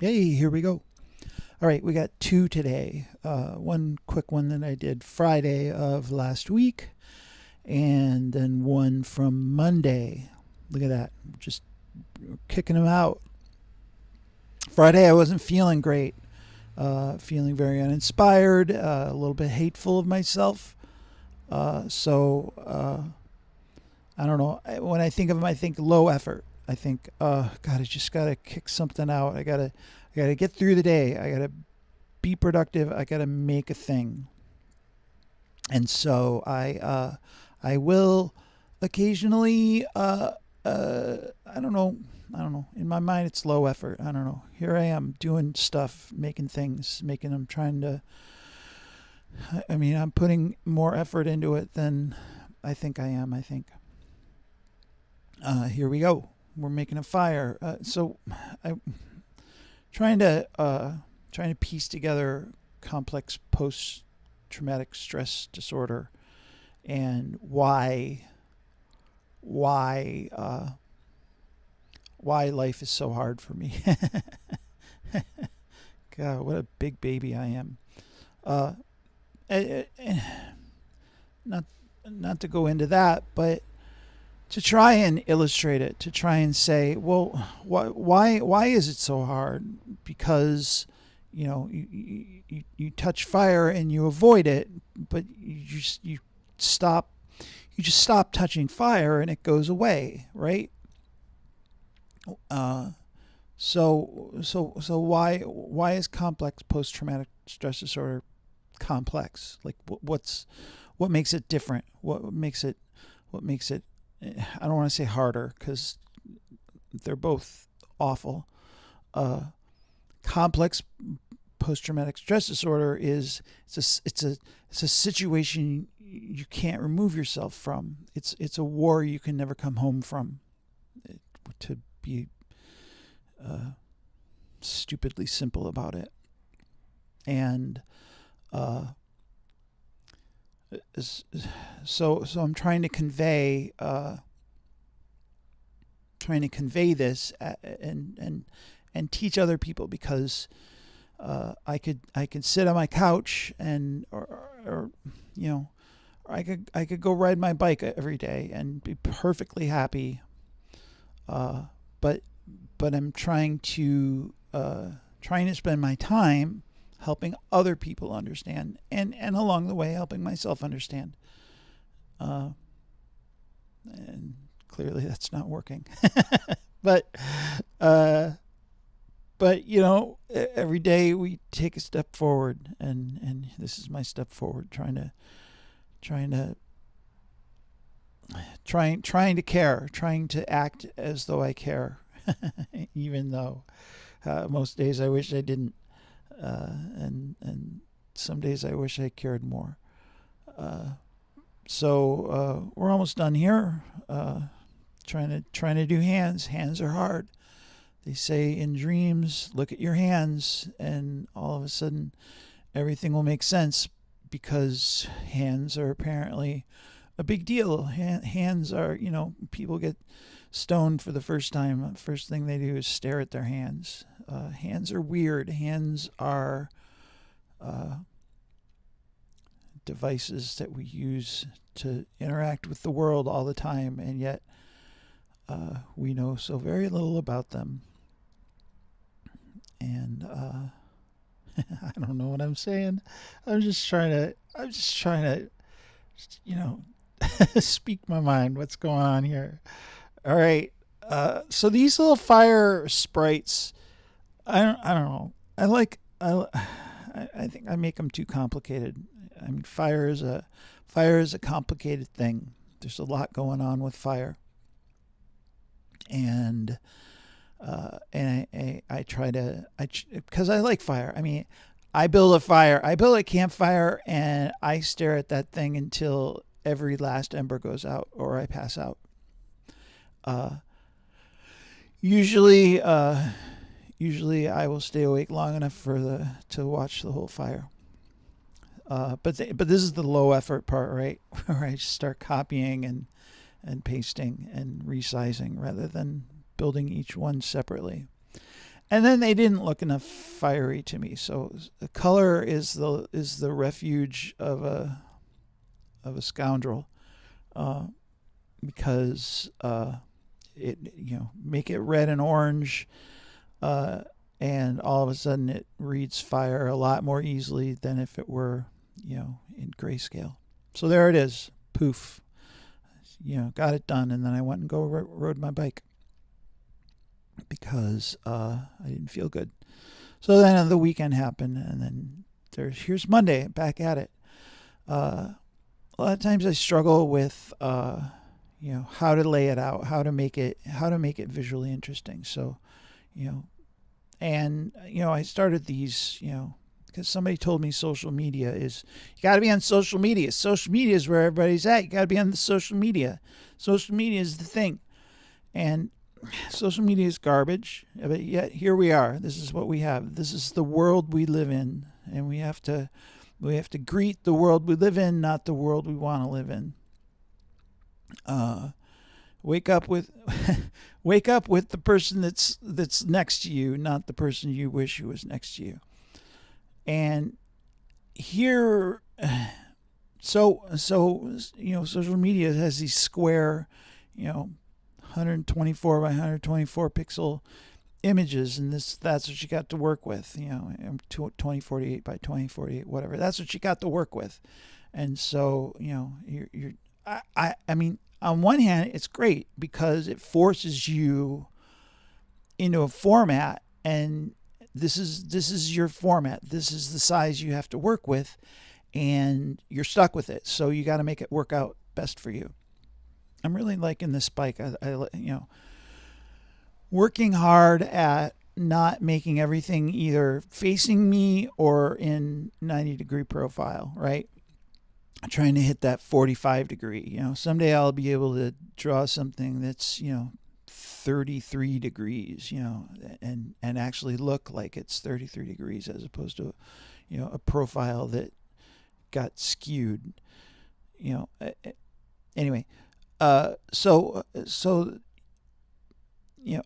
Hey, here we go. All right, we got two today. One quick one that I did Friday of last week, and then one from Monday. Look at that. Just kicking them out. Friday, I wasn't feeling great. Feeling very uninspired, a little bit hateful of myself. So I don't know. When I think of them, I think low effort. I think, God, I just gotta kick something out. I gotta get through the day. I gotta be productive. I gotta make a thing. And so I will occasionally, I don't know. I don't know. In my mind, it's low effort. I don't know. Here I am doing stuff, making things, making them, trying to. I mean, I'm putting more effort into it than I think I am. I think. Here we go. We're making a fire. So I'm trying to piece together complex post traumatic stress disorder and why life is so hard for me. God, what a big baby I am. Uh, not not to go into that, but to try and illustrate it, to try and say, well, why is it so hard? Because you touch fire and you avoid it, but stop you just stop touching fire and it goes away, right? Uh, so why is complex post traumatic stress disorder complex? Like what makes it different? What makes it I don't want to say harder because they're both awful. Uh, Complex post-traumatic stress disorder is it's a situation you can't remove yourself from. It's a war you can never come home from. To be stupidly simple about it, and so I'm trying to convey this and teach other people because I could sit on my couch and or I could go ride my bike every day and be perfectly happy, but I'm trying to spend my time helping other people understand and along the way helping myself understand, and clearly that's not working. but uh, but every day we take a step forward, and this is my step forward, trying to trying to care, trying to act as though I care, even though most days I wish I didn't, and some days I wish I cared more. So we're almost done here. Trying to do hands. Hands are hard. They say in dreams, look at your hands, and all of a sudden, everything will make sense because hands are apparently a big deal. Hands are, people get stoned for the first time. First thing they do is stare at their hands. Hands are weird. Hands are devices that we use to interact with the world all the time, and yet we know so very little about them. And I don't know what I'm saying. I'm just trying to, speak my mind. What's going on here? All right. So these little fire sprites, I don't know. I think I make them too complicated. I mean, fire is a complicated thing. There's a lot going on with fire, and I try to because I like fire. I mean, I build a campfire, and I stare at that thing until every last ember goes out or I pass out. Uh, usually, usually I will stay awake long enough to watch the whole fire. But this is the low effort part, right? Where I just start copying and pasting and resizing rather than building each one separately. And then they didn't look enough fiery to me. So the color is the refuge of a scoundrel, because it make it red and orange, and all of a sudden it reads fire a lot more easily than if it were in grayscale. So there it is, poof. Got it done, and then I went and rode my bike because I didn't feel good. So then the weekend happened, and then here's Monday, back at it. A lot of times I struggle with how to lay it out, how to make it visually interesting. So and I started these because somebody told me social media is, you got to be on social media. Social media is where everybody's at. You got to be on the social media. Social media is the thing. And social media is garbage, but yet here we are. This is what we have. This is the world we live in, and we have to greet the world we live in, not the world we want to live in. Wake up with the person that's next to you, not the person you wish who was next to you. And here, so social media has these square, 124 by 124 pixel images, and that's what you got to work with. 2048 by 2048, whatever. That's what you got to work with. And so I mean, on one hand, it's great because it forces you into a format, and this is your format. This is the size you have to work with, and you're stuck with it. So you got to make it work out best for you. I'm really liking this bike. I working hard at not making everything either facing me or in 90-degree profile, right? Trying to hit that 45 degree. Someday I'll be able to draw something that's 33 degrees, and actually look like it's 33 degrees as opposed to a profile that got skewed. Anyway, so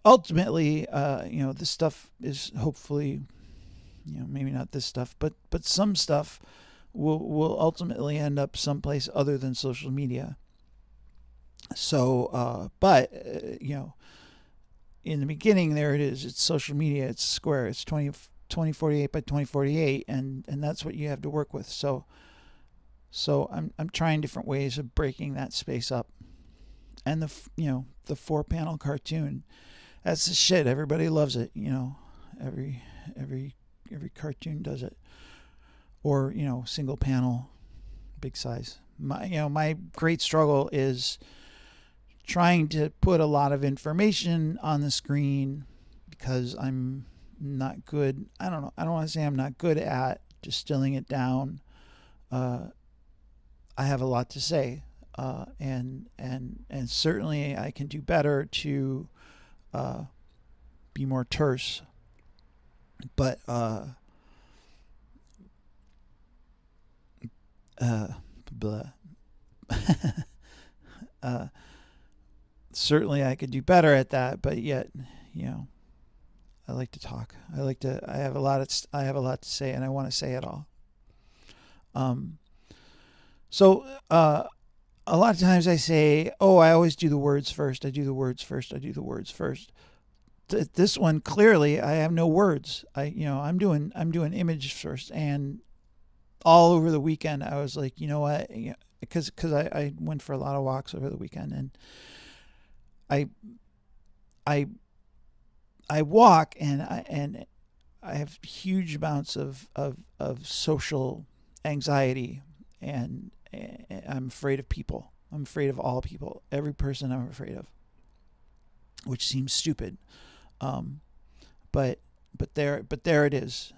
ultimately, this stuff is hopefully, maybe not this stuff, but some stuff will ultimately end up someplace other than social media. So, but in the beginning, there it is. It's social media. It's square. It's 2048 by 2048, and that's what you have to work with. So I'm trying different ways of breaking that space up. And the 4-panel cartoon, that's the shit. Everybody loves it. Every cartoon does it. Or single panel, big size. My great struggle is trying to put a lot of information on the screen because I'm not good. I don't want to say I'm not good at distilling it down. I have a lot to say, and certainly I can do better to be more terse. But certainly I could do better at that, but yet, I like to talk. I have a lot to say, and I want to say it all. So a lot of times I say, I always do the words first. I do the words first. This one, clearly I have no words. I'm doing image first, and all over the weekend I was like, you know what? Because I went for a lot of walks over the weekend, and I walk, and I have huge amounts of social anxiety, and I'm afraid of people. I'm afraid of all people. Every person I'm afraid of, which seems stupid, but there it is,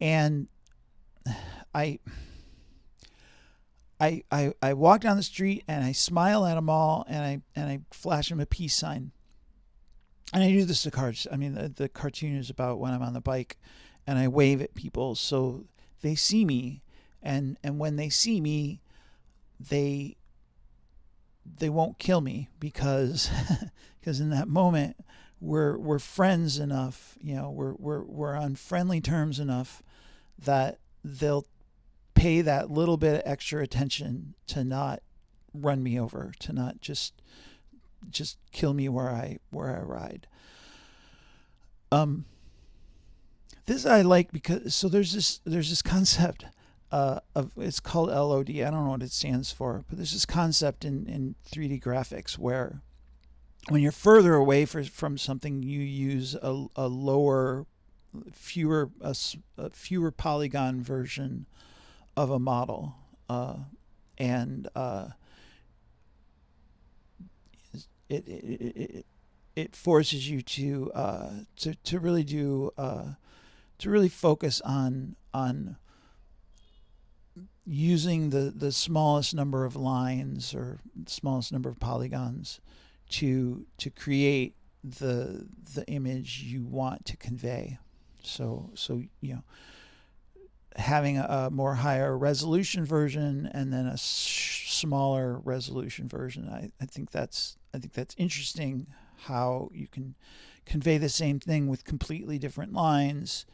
and I walk down the street and I smile at them all, and I flash them a peace sign. And I do this to cards. I mean, the cartoon is about when I'm on the bike, and I wave at people so they see me, and when they see me, they won't kill me because in that moment we're friends enough, we're on friendly terms enough that they'll pay that little bit of extra attention to not run me over, to not just kill me where I ride. This I like because there's this concept of, it's called LOD. I don't know what it stands for, but there's this concept in 3D graphics where when you're further away from something, you use a lower, fewer polygon version of a model, and it forces you to really do to really focus on using the smallest number of lines or smallest number of polygons to create the image you want to convey. So having a more higher resolution version and then a smaller resolution version, I think that's interesting, how you can convey the same thing with completely different lines,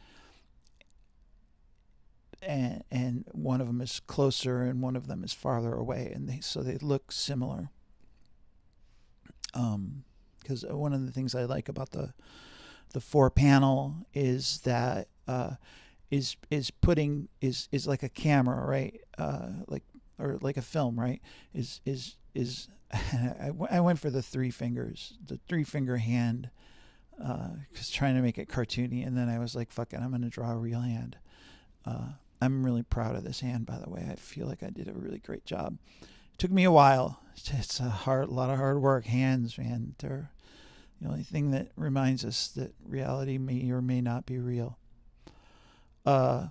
and one of them is closer and one of them is farther away, and they look similar. Because one of the things I like about the 4-panel is that is like a camera, right? Or like a film, right? I went for the 3 fingers, the 3-finger hand, because trying to make it cartoony, and then I was like, fuck it, I'm gonna draw a real hand. I'm really proud of this hand, by the way. I feel like I did a really great job. It took me a while. It's a lot of hard work. Hands, man, they're the only thing that reminds us that reality may or may not be real. I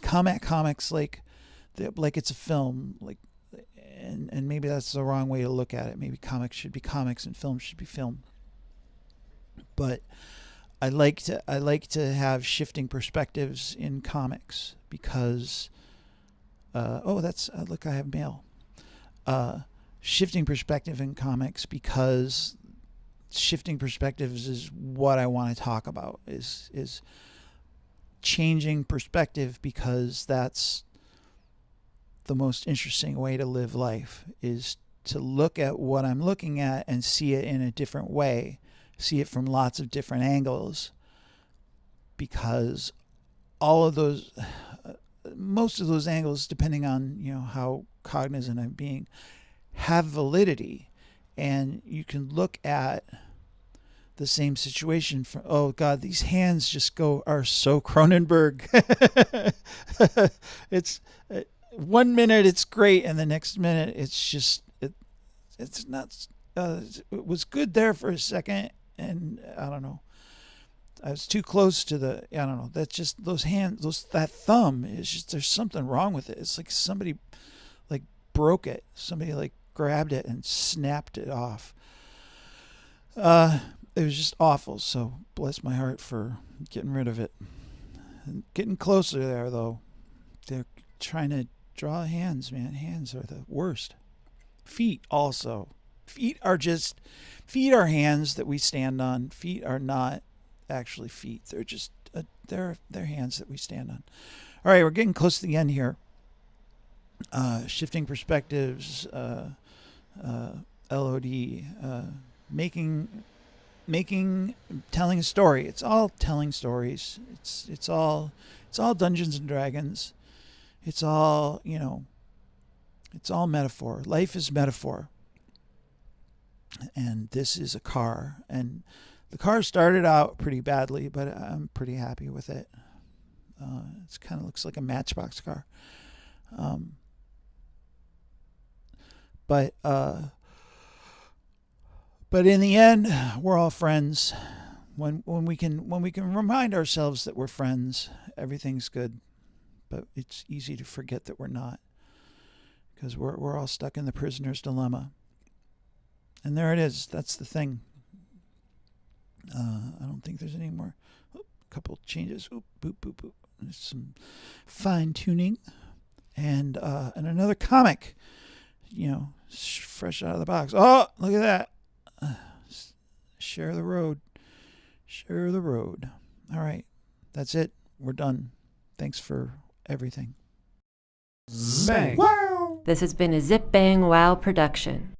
come at comics like it's a film, and maybe that's the wrong way to look at it. Maybe comics should be comics and film should be film. But I like to have shifting perspectives in comics because look, I have mail. Shifting perspective in comics because shifting perspectives is what I want to talk about, is changing perspective, because that's the most interesting way to live life, is to look at what I'm looking at and see it in a different way, see it from lots of different angles, because all of those, most of those angles, depending on how cognizant I'm being, have validity. And you can look at the same situation from, oh God, these hands just are so Cronenberg. It's 1 minute it's great, and the next minute it's just it's not. It was good there for a second, and I don't know. I was too close to I don't know. That's just those hands. That thumb is just, there's something wrong with it. It's like somebody broke it. Somebody grabbed it and snapped it off. It was just awful. So bless my heart for getting rid of it. And getting closer there, though. They're trying to draw hands, man. Hands are the worst. Feet also. Feet are hands that we stand on. Feet are not actually feet. They're just they're hands that we stand on. All right, we're getting close to the end here. Shifting perspectives, LOD, telling a story. It's all telling stories. It's all Dungeons and Dragons. It's all it's all metaphor. Life is metaphor. And this is a car, and the car started out pretty badly, but I'm pretty happy with it. It kind of looks like a Matchbox car. But in the end, we're all friends. When we can remind ourselves that we're friends, everything's good. But it's easy to forget that we're not, because we're all stuck in the prisoner's dilemma. And there it is. That's the thing. I don't think there's any more. A couple changes. Oop, boop, boop, boop. There's some fine tuning, and another comic. fresh out of the box. Oh, look at that. Share the road. Share the road. All right. That's it. We're done. Thanks for everything. Bang. Wow. This has been a Zip Bang Wow production.